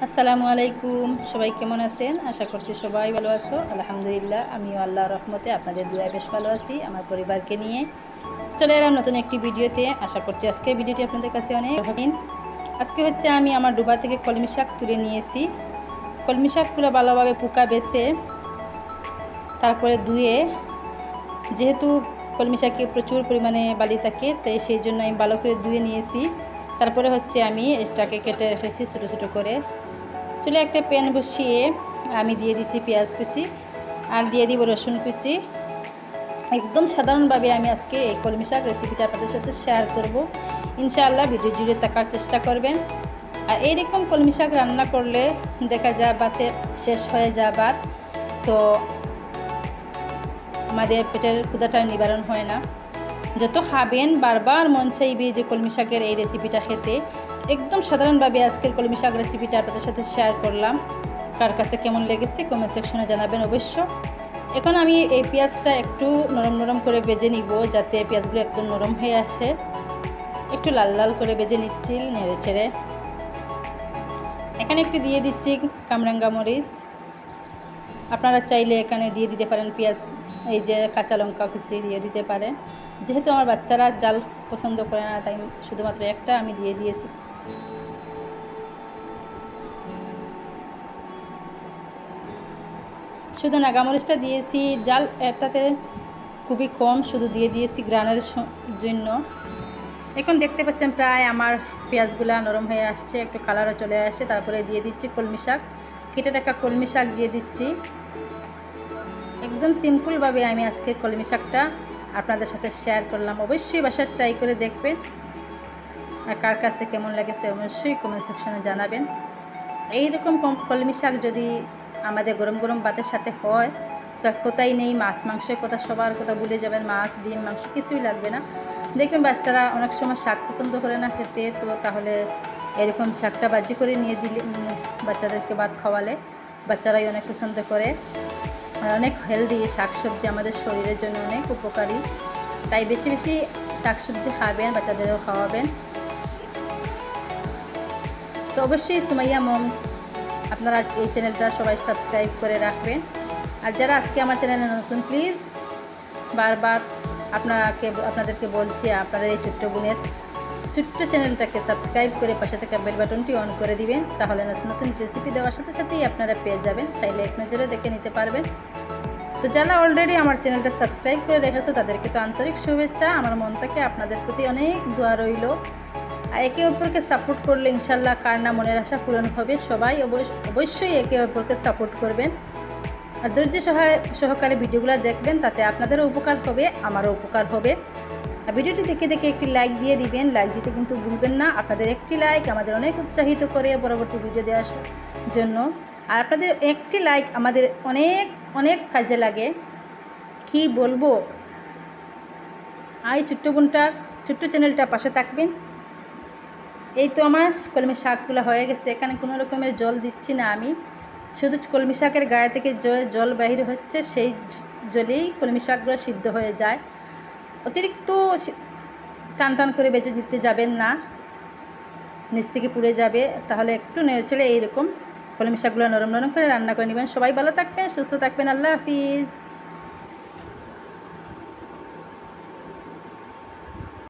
আসসালামু আলাইকুম। সবাই কেমন আছেন? আশা করছি সবাই ভালো আছো। আলহামদুলিল্লাহ, আমিও আল্লাহর রহমতে আপনাদের দোয়ায় বেশ ভালো আছি আমার পরিবারকে নিয়ে। চলে এলাম নতুন একটি ভিডিওতে। আশা করছি আজকে ভিডিওটি আপনাদের কাছে অনেক ভালো। আজকে হচ্ছে আমি আমার ডুবা থেকে কলমি শাক তুলে নিয়েছি। কলমি শাকগুলো ভালোভাবে পোকা বেছে তারপরে ধুয়ে, যেহেতু কলমি শাকে প্রচুর পরিমাণে বালি থাকে তাই সেই জন্য আমি ভালো করে ধুয়ে নিয়েছি। তারপরে হচ্ছে আমি এটাকে কেটে রেখেছি ছোটো ছোটো করে। চলে একটা প্যান বসিয়ে আমি দিয়ে দিচ্ছি পেঁয়াজ কুচি আর দিয়ে দিব রসুন কুচি। একদম সাধারণভাবে আমি আজকে এই কলমি শাক রেসিপিটা আপনাদের সাথে শেয়ার করব। ইনশাআল্লাহ ভিডিও জুড়ে থাকার চেষ্টা করবেন। আর এইরকম কলমি শাক রান্না করলে দেখা যায় বাতে শেষ হয়ে যায় ভাত, তো আমাদের পেটের ক্ষুধাটা নিবারণ হয় না। যত খাবেন বারবার মন চাইবে যে কলমি শাকের এই রেসিপিটা খেতে। একদম সাধারণভাবে আজকের কলমি শাক রেসিপিটা আপনাদের সাথে শেয়ার করলাম। কার কাছে কেমন লেগেছে কমেন্ট সেকশনে জানাবেন অবশ্য। এখন আমি এই পেঁয়াজটা একটু নরম নরম করে ভেজে নিব, যাতে পেঁয়াজগুলো একদম নরম হয়ে আসে। একটু লাল লাল করে ভেজে নিচ্ছি নেড়ে ছেড়ে। এখানে একটু দিয়ে দিচ্ছি কামরাঙ্গা মরিচ। আপনারা চাইলে এখানে দিয়ে দিতে পারেন পেঁয়াজ, এই যে কাঁচা লঙ্কা কুচি দিয়ে দিতে পারেন। যেহেতু আমার বাচ্চারা জাল পছন্দ করে না তাই শুধুমাত্র একটা আমি দিয়ে দিয়েছি। শুধু নাগামরিচটা দিয়েছি, জাল এটাতে খুবই কম, শুধু দিয়ে দিয়েছি গ্রানের জন্য। এখন দেখতে পাচ্ছেন প্রায় আমার পেঁয়াজগুলা নরম হয়ে আসছে, একটু কালারও চলে আসছে। তারপরে দিয়ে দিচ্ছি কলমি শাক, কেটে রাখা কলমি শাক দিয়ে দিচ্ছি। একদম সিম্পলভাবে আমি আজকের কলমি শাকটা আপনাদের সাথে শেয়ার করলাম। অবশ্যই বাসায় ট্রাই করে দেখবেন। আর কার কাছে কেমন লেগেছে অবশ্যই কমেন্ট সেকশনে জানাবেন। এইরকম কলমি শাক যদি আমাদের গরম গরম ভাতের সাথে হয় তো কোথায় নেই মাছ মাংসের কথা, সবার কথা ভুলে যাবেন। মাছ ডিম মাংস কিছুই লাগবে না। দেখবেন বাচ্চারা অনেক সময় শাক পছন্দ করে না খেতে, তো তাহলে এরকম শাকটা ভাজি করে নিয়ে দিলে বাচ্চাদেরকে ভাত খাওয়ালে বাচ্চারাই অনেক পছন্দ করে। আর অনেক হেলদি শাকসবজি, আমাদের শরীরের জন্য অনেক উপকারী। তাই বেশি বেশি শাকসবজি খাবেন, বাচ্চাদেরও খাওয়াবেন। তো অবশ্যই সুমাইয়া মম আপনারা এই চ্যানেলটা সবাই সাবস্ক্রাইব করে রাখবেন। আর যারা আজকে আমার চ্যানেলে নতুন, প্লিজ বারবার আপনাদেরকে বলছি আপনাদের এই ছোট্ট বোনের ছোট্ট চ্যানেলটাকে সাবস্ক্রাইব করে পাশে থাকা বেল বাটনটি অন করে দিবেন। তাহলে নতুন নতুন রেসিপি দেওয়ার সাথে সাথেই আপনারা পেয়ে যাবেন, চাইলে এক নজরে দেখে নিতে পারবেন। তো যারা অলরেডি আমার চ্যানেলটা সাবস্ক্রাইব করে রেখেছো তাদেরকে তো আন্তরিক শুভেচ্ছা। আমার মন থেকে আপনাদের প্রতি অনেক দোয়া রইল। আর একে অপরকে সাপোর্ট করলে ইনশাল্লাহ কার না মনের আশা পূরণ হবে। সবাই অবশ্যই একে অপরকে সাপোর্ট করবেন আর ধৈর্য সহকারে ভিডিওগুলো দেখবেন, তাতে আপনাদেরও উপকার হবে, আমারও উপকার হবে। আর ভিডিওটি দেখে দেখে একটি লাইক দিয়ে দিবেন। লাইক দিতে কিন্তু ভুলবেন না। আপনাদের একটি লাইক আমাদের অনেক উৎসাহিত করে পরবর্তী ভিডিও দেওয়ার জন্য। আর আপনাদের একটি লাইক আমাদের অনেক অনেক কাজে লাগে। কি বলবো, এই ছোট্ট বোনটার ছোট্ট চ্যানেলটা পাশে থাকবেন। এই তো আমার কলমি শাকগুলো হয়ে গেছে। এখানে কোনো রকমের জল দিচ্ছি না আমি, শুধু কলমি শাকের গায়ে থেকে জল বাহির হচ্ছে, সেই জলেই কলমি শাকগুলো সিদ্ধ হয়ে যায়। অতিরিক্ত টান টান করে বেজে দিতে যাবেন না, নিচ থেকে পুড়ে যাবে। তাহলে একটু নেড়েচেড়ে এইরকম কলমি শাকগুলো নরম নরম করে রান্না করে নেবেন। সবাই ভালো থাকবেন, সুস্থ থাকবেন। আল্লাহ হাফিজ।